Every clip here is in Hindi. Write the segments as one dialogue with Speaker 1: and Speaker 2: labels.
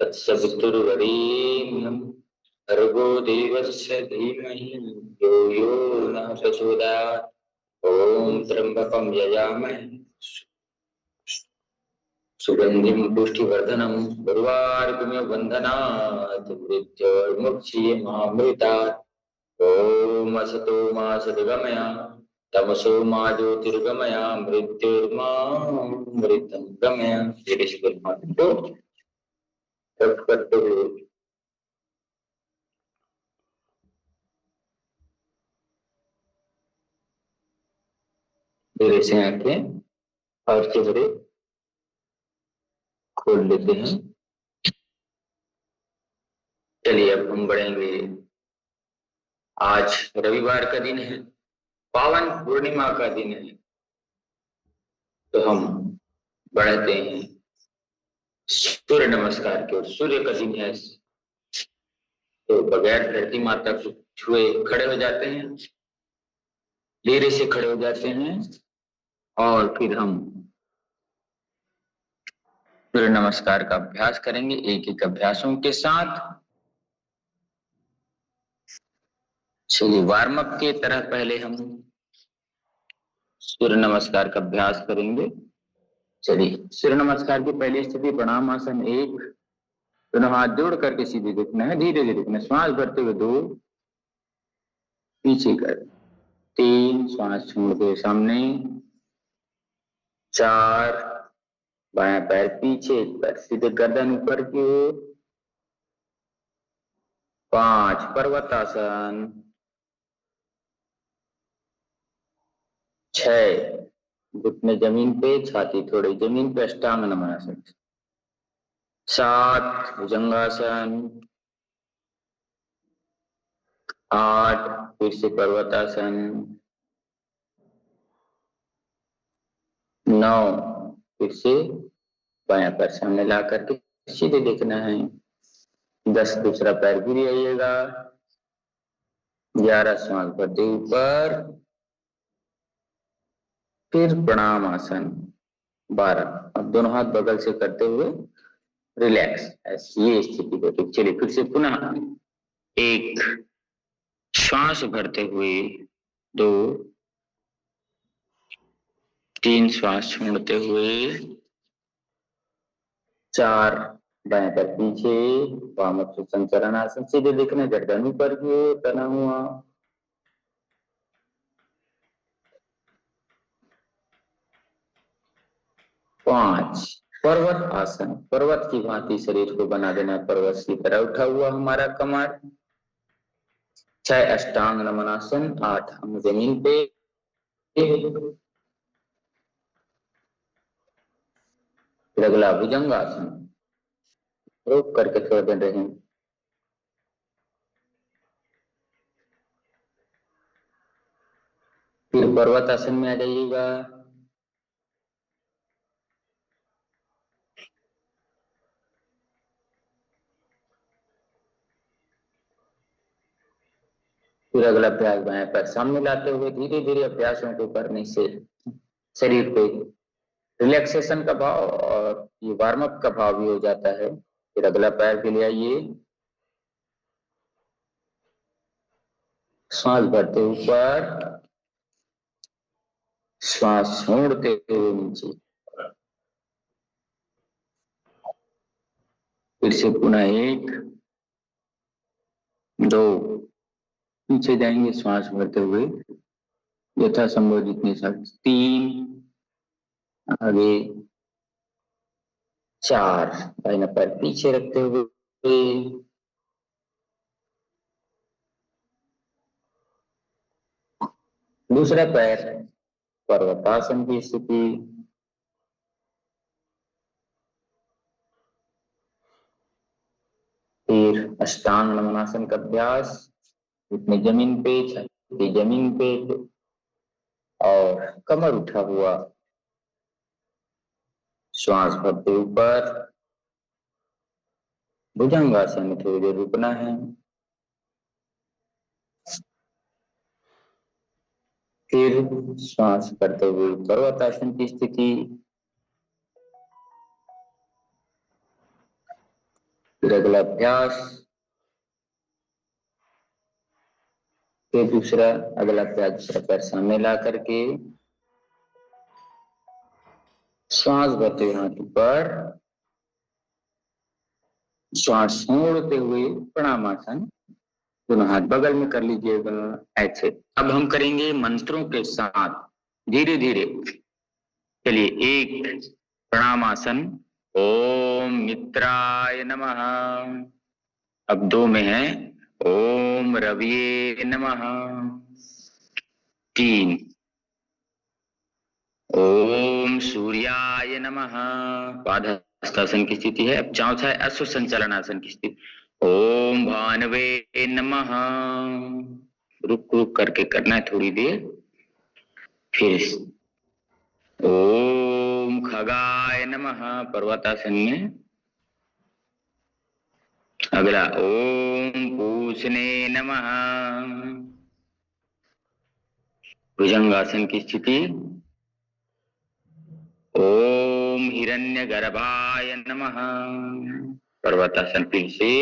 Speaker 1: तत्सवितुर्वरेण्यं भर्गो देवस्य धीमहि यो यो नः प्रचोदयात्। ओम त्र्यंबकं यजामहे सुगंधिं पुष्टिवर्धनम् उर्वारुकमिव बन्धनात् मृत्योर्मुक्षीयमामृतात्। ओम असतो मा सद्गमय तमसो मा ज्योतिर्गमय मृत्युर्मामृतं गमय। श्री परमात्मा को जप करते हुए धीरे से आंखें और चेहरे खोल लेते हैं। चलिए अब हम बढ़ेंगे। आज रविवार का दिन है, पावन पूर्णिमा का दिन है, तो हम बढ़ते हैं सूर्य नमस्कार की ओर। सूर्य का दिन है तो बगैर धरती माता को छुए खड़े हो जाते हैं, धीरे से खड़े हो जाते हैं और फिर हम सूर्य नमस्कार का अभ्यास करेंगे एक एक अभ्यासों के साथ। चलिए वार्म अप के तरह पहले हम सूर्य नमस्कार का अभ्यास करेंगे। चलिए सूर्य नमस्कार की पहली स्थिति प्रणाम आसन। एक, दोनों हाथ जोड़ करके सीधे झुकना है, धीरे धीरे झुकना। श्वास भरते हुए 2, पीछे कर 3, श्वास छोड़ते सामने 4, बायां पैर पीछे कर सीधे गर्दन ऊपर की ओर 5, पर्वतासन 6, घुटने जमीन पे छाती थोड़ी जमीन पे अष्टांग नमनासन 7, भुजंगासन 8, फिर से पर्वतासन 9, फिर से बायां पैर सामने ला करके सीधे देखना है 10, दूसरा पैर गिर आइएगा 11, श्वास भरते ऊपर, फिर प्रणाम आसन 12। अब दोनों हाथ बगल से करते हुए रिलैक्स, ऐसी ये स्थिति को। चलिए फिर से पुनः 1, श्वास भरते हुए 2, 3, श्वास छोड़ते हुए 4, बाएं पैर पीछे वामोत्थान चरणासन सीधे देखना, गर्दन ऊपर की ओर तना हुआ 5, पर्वत आसन। पर्वत की भांति शरीर को बना देना, पर्वत की तरह उठा हुआ हमारा कमर। 6, अष्टांग नमनासन। 8, हम जमीन पे। फिर अगला भुजंगासन, रोक करके थोड़ा देर रहें। फिर पर्वत आसन में आ जाइएगा। फिर अगला अभ्यास बाएं पैर सामने लाते हुए धीरे धीरे अभ्यासों को करने से शरीर पे रिलैक्सेशन का भाव और ये वार्म अप का भाव भी हो जाता है। फिर अगला पैर के लिए आइए, श्वास भरते ऊपर, श्वास छोड़ते हुए नीचे। फिर से पुनः 1, 2, पीछे जाएंगे श्वास भरते हुए यथासंभव जितने साथ 3, आगे 4, दाहिना पैर पीछे रखते हुए दूसरा पैर पर्वतासन की स्थिति, फिर अष्टांग नमनासन का अभ्यास, इसमें जमीन पे, छाती जमीन पे और कमर उठा हुआ, श्वास भरते ऊपर, भुजंगासन में थोड़ी देर रुकना है, फिर श्वास करते हुए पर्वतासन की स्थिति, फिर अगला अभ्यास, फिर दूसरा अगला अभ्यास, दूसरा पैर सामने ला करके श्वास भरते हुए हाथ ऊपर, श्वास छोड़ते हुए प्रणामासन, दोनों हाथ बगल में कर लीजिएगा ऐसे। अब हम करेंगे मंत्रों के साथ धीरे धीरे। चलिए, एक प्रणामासन, ओम मित्राय नमः। अब दो में है, ओम रविये नमः। 3, ओम सूर्याय नमः। पादहस्तासन की स्थिति है। अब चौथा है अश्व संचालनासन की स्थिति, ओम भानवे नमः। रुक रुक करके करना है थोड़ी देर। फिर ओम खगाय नमः पर्वतासन में। अगला ओम पूषणे नमः भुजंगासन की स्थिति, ओम हिरण्यगर्भाय नमः पर्वतासन फिर से,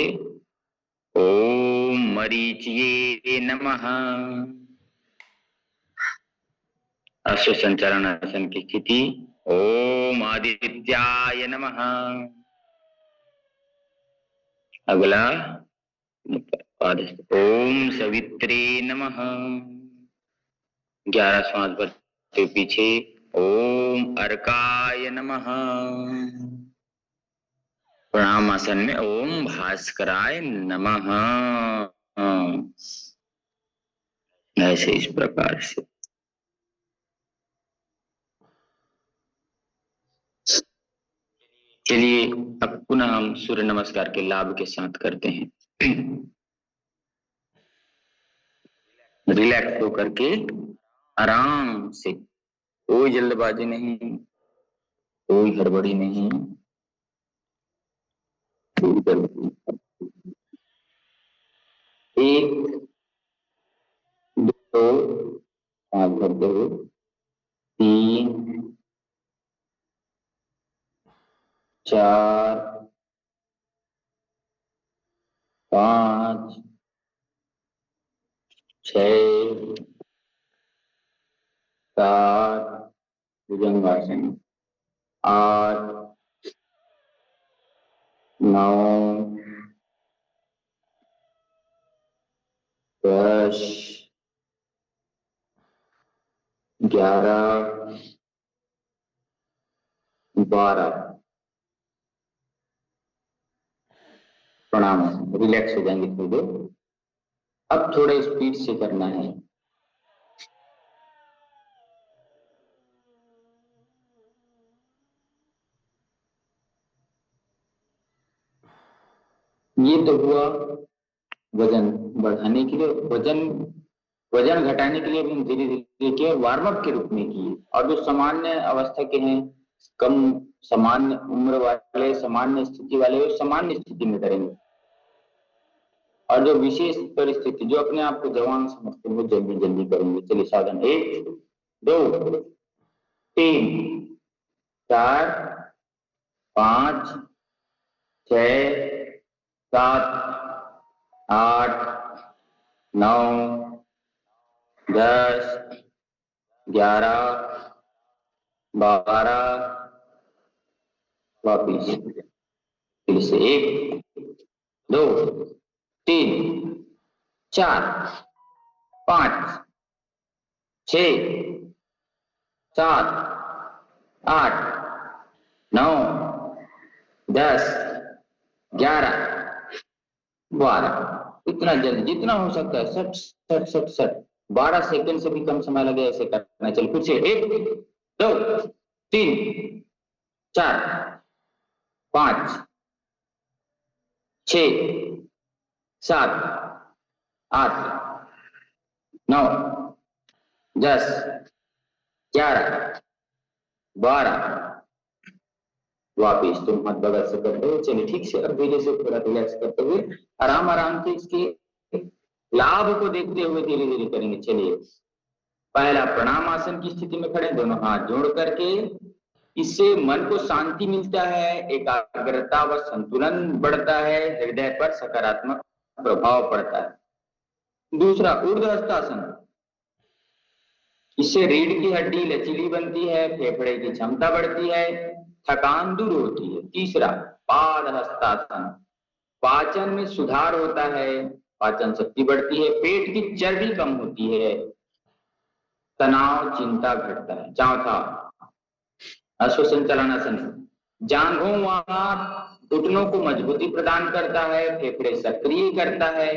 Speaker 1: ओम मरीचिये नमः अश्व संचालनासन की स्थिति, ओम आदित्याय नमः। अगला ओम सवित्रे नमः। 11 श्वास भरते पीछे, ओम अर्काय नमः। प्रणामासन में ओम भास्कराय नमः। ऐसे इस प्रकार से। चलिए, अब पुनः हम सूर्य नमस्कार के लाभ के साथ करते हैं। रिलैक्स होकर के आराम से, कोई जल्दबाजी नहीं, कोई गड़बड़ी नहीं, कोई गड़बड़ी। 1 2 5 भरते हुए, 3 4 5 6 7 भुजंगासन, 8 9 10 11 12। प्रणाम, रिलैक्स हो जाएंगे थोड़ी देर। अब थोड़े स्पीड से करना है। ये तो हुआ वजन बढ़ाने के लिए, वजन घटाने के लिए भी हम धीरे धीरे किए, वार्म अप के रूप में किए। और जो सामान्य अवस्था के हैं, कम सामान्य उम्र वाले, सामान्य स्थिति वाले, वो सामान्य स्थिति में करेंगे। और जो विशेष परिस्थिति, जो अपने आप को जवान समझते हैं, वो जल्दी जल्दी करेंगे। चलिए, साधन 1 2 3 4 5 6 7 8 9 10 11 12। वापिस फिर से 1 2 3 4 5 6 7 8 9 10 11 12। इतना जल्दी जितना हो सकता है, सट सट सट सट 12 सेकंड से भी कम समय लगे ऐसे करना। चल फिर से 1 2 3 4 5 6 7 8 9 10 11 12। वापिस तुम हाथ बगल से करते हुए चलिए ठीक से, अब धीरे से थोड़ा रिलैक्स करते हुए आराम आराम से इसके लाभ को देखते हुए धीरे धीरे करेंगे। चलिए, पहला प्रणाम आसन की स्थिति में खड़े, दोनों हाथ जोड़ करके। इससे मन को शांति मिलता है, एकाग्रता व संतुलन बढ़ता है, हृदय पर सकारात्मक प्रभाव पड़ता है। दूसरा ऊर्ध्व हस्तासन, इससे रीढ़ की हड्डी लचीली बनती है, फेफड़े की क्षमता बढ़ती है, थकान दूर होती है। तीसरा पाद हस्तासन, पाचन में सुधार होता है, पाचन शक्ति बढ़ती है, पेट की चर्बी कम होती है, तनाव चिंता घटता है। चौथा अश्वसंचालनासन, जांघों व घुटनों को मजबूती प्रदान करता है, फेफड़े सक्रिय करता है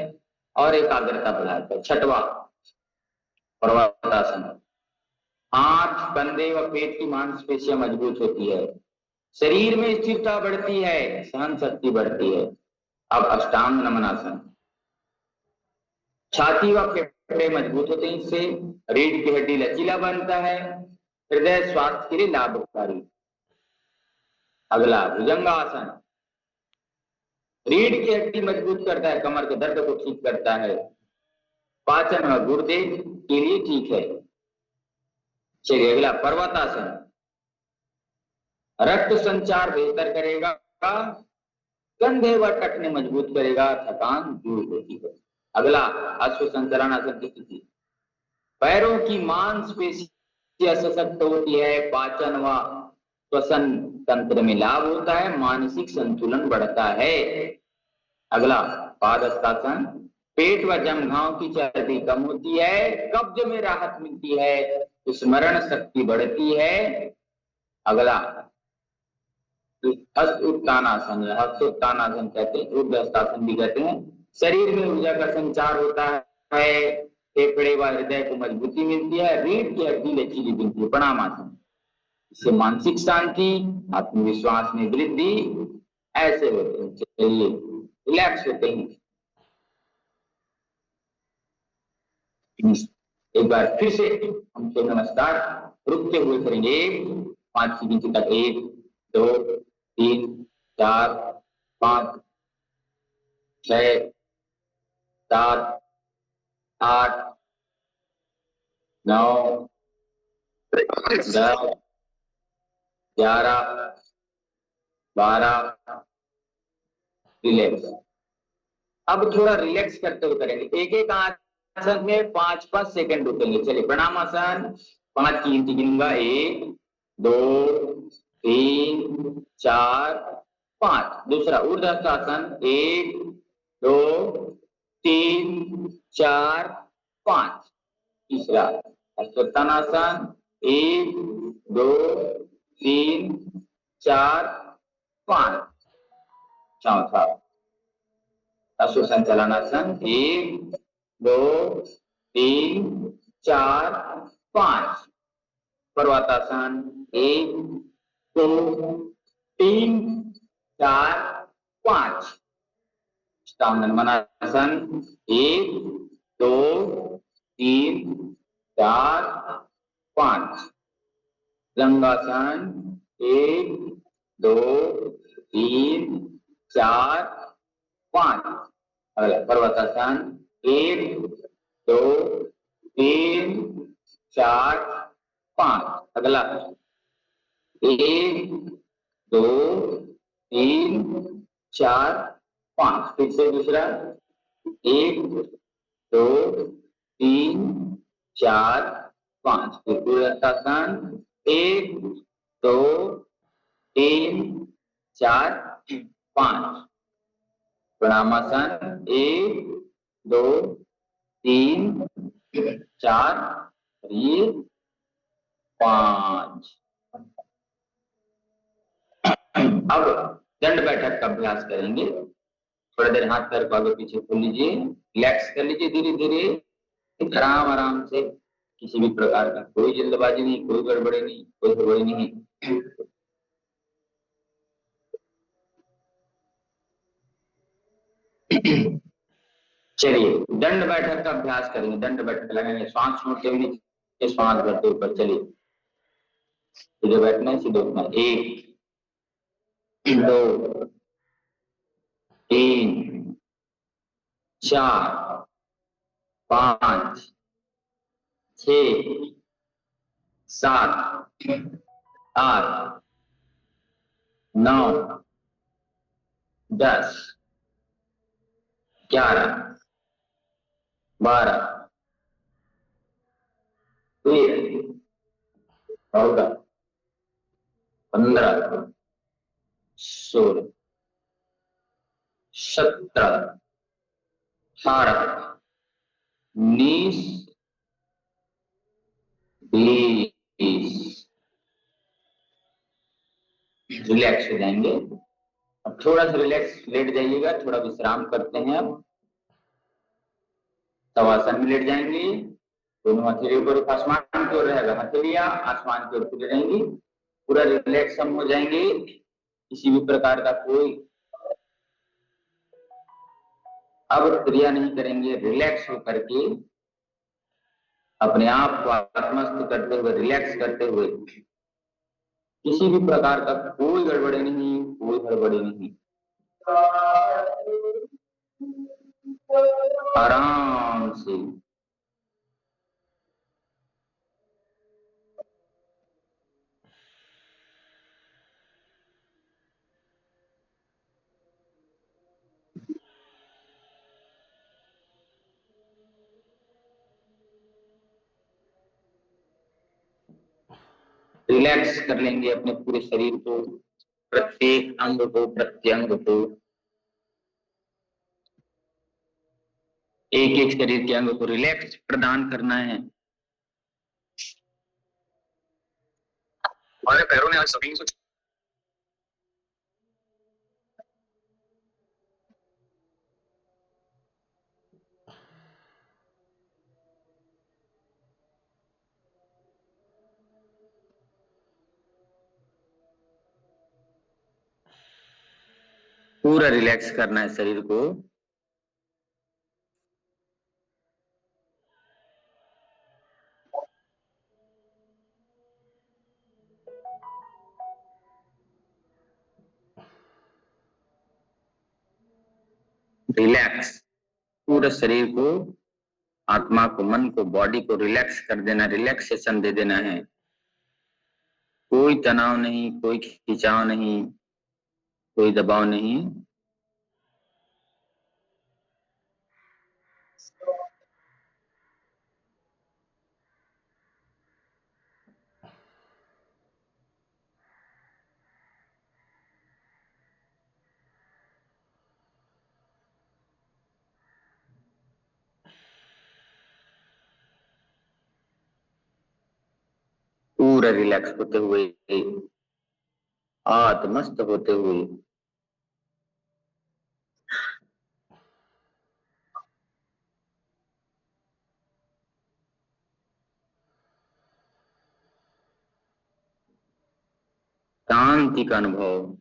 Speaker 1: और एकाग्रता बढ़ाता है। छठवां पर्वतासन, हाथ कंधे व पेट की मांसपेशियां मजबूत होती है, शरीर में स्थिरता बढ़ती है, सहन शक्ति बढ़ती है। अब अष्टांग नमनासन, छाती व फेफड़े मजबूत होते हैं, इससे रीढ़ की हड्डी लचीला बनता है, हृदय स्वास्थ्य के लिए लाभकारी। अगला भुजंगासन, रीढ़ की हड्डी मजबूत करता है, कमर के दर्द को ठीक करता है, पाचन व गुर्दे के लिए ठीक है। चलिए अगला पर्वतासन, रक्त संचार बेहतर करेगा, कंधे व टखने मजबूत करेगा, थकान दूर होती है। अगला अश्वसंचालनासन की स्थिति, पैरों की मांसपेशियां सशक्त होती है, पाचन व श्वसन तंत्र में लाभ होता है, मानसिक संतुलन बढ़ता है। अगला पादहस्तासन, पेट व जंघाओं की चर्बी कम होती है, कब्ज में राहत मिलती है, स्मरण शक्ति बढ़ती है। अगला हस्त उत्तानासन, हस्त उत्तानासन कहते हैं, ऊर्ध्व हस्तासन भी कहते हैं। शरीर में ऊर्जा का संचार होता है, फेफड़े व हृदय को मजबूती मिलती है, रीढ़ की हड्डी लचीली बनती है। प्रणामासन, इससे मानसिक शांति, आत्मविश्वास में वृद्धि ऐसे होते हैं। चलिए रिलैक्स होते हैं। एक बार फिर से हम तो नमस्कार रुकते हुए करेंगे 5 की गिनती तक। 1 2 3 4 5 6 7 8 9 10 11 12। रिलैक्स। अब थोड़ा रिलैक्स करते हुए करेंगे, एक एक आसन में 5-5 सेकंड रुकेंगे। चलिए प्रणाम आसन 5 की गिनती गिनूंगा, 1 2 3 4 5। दूसरा ऊर्ध्व हस्तासन 1 2 3 4 5। तीसरा अश्वत्थानासन 1 2 3 4 5। चौथा अश्वसंचालनासन 1 2 3 4 5। पर्वतासन 1 2 3 4 5। अष्टांगनासन 1 2 3 4 5। भुजंगासन 1 2 3 4 5। अगला पर्वतासन 1 2 3 4 5। अगला 1 2 3 4 5। फिर से दूसरा 1 2 3 4 5। फिर पूर्वासन 1 2 3 4 5। प्रणामासन 1 2 3 4 5। अब दंड बैठक का अभ्यास करेंगे। थोड़ा देर हाथ पैर को आगे पीछे खोल लीजिए, रिलैक्स कर लीजिए धीरे धीरे। आराम आराम से, किसी भी प्रकार का कोई जल्दबाजी नहीं, कोई गड़बड़ी नहीं, कोई हड़बड़ी नहीं। चलिए दंड बैठक का अभ्यास करेंगे। दंड बैठक लगाएंगे, श्वास छोड़ते हुए नीचे, श्वास भरते ऊपर। चलिए सीधे बैठना है, सीधे उठना है। 1 2 3 4 5 6 7 8 9 10 11 12 13 14 15 16 17 18 19 20। रिलैक्स हो जाएंगे। अब थोड़ा सा रिलैक्स लेट जाइएगा, थोड़ा विश्राम करते हैं। अब शवासन में लेट जाएंगे, दोनों हथेली ऊपर आसमान की ओर रहेगा, हथेलियां आसमान की ओर खुली रहेंगी। पूरा रिलैक्स हम हो जाएंगे, किसी भी प्रकार का कोई अब क्रिया नहीं करेंगे। रिलैक्स होकर के अपने आप को आत्मस्थ करते हुए, रिलैक्स करते हुए, किसी भी प्रकार का कोई गड़बड़ी नहीं, कोई हड़बड़ी नहीं, आराम से रिलैक्स कर लेंगे अपने पूरे शरीर को, प्रत्येक अंग को, प्रत्यंग को। एक एक शरीर के अंग को रिलैक्स प्रदान करना है। हमारे पैरों ने आज सभी कुछ पूरा रिलैक्स करना है शरीर को। रिलैक्स पूरे शरीर को, आत्मा को, मन को, बॉडी को रिलैक्स कर देना, रिलैक्सेशन दे देना है। कोई तनाव नहीं, कोई खिंचाव नहीं, कोई दबाव नहीं। पूरा रिलैक्स होते हुए, आत्मस्थ होते हुए, शांति का अनुभव।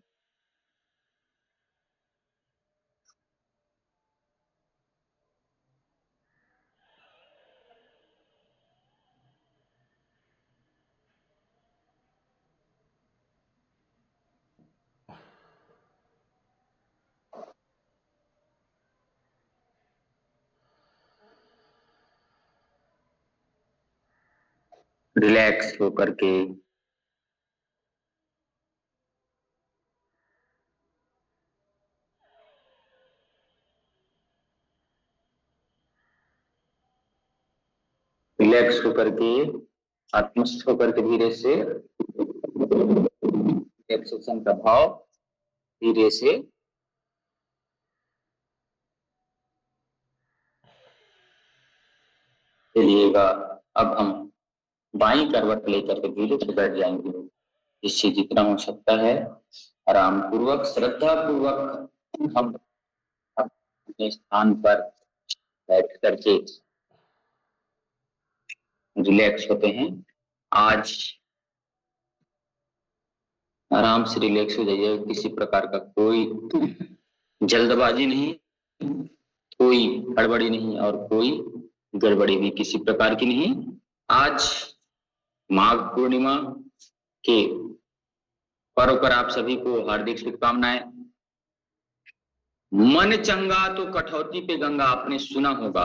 Speaker 1: रिलैक्स होकर के रिलैक्स होकर के आत्मस्थ होकर के धीरे से रिलैक्सेशन का भाव धीरे से चलिएगा। अब हम बाई करवट लेकर के धीरे से बैठ जाएंगे, जिससे जितना हो सकता है आराम पूर्वक, श्रद्धा पूर्वक हम अपने स्थान पर बैठ करके रिलैक्स होते हैं। आज आराम से रिलैक्स हो जाइए, किसी प्रकार का कोई जल्दबाजी नहीं, कोई हड़बड़ी नहीं और कोई गड़बड़ी भी किसी प्रकार की नहीं। आज माघ पूर्णिमा के पर्व पर आप सभी को हार्दिक शुभकामनाएं। मन चंगा तो कठौती पे गंगा, आपने सुना होगा।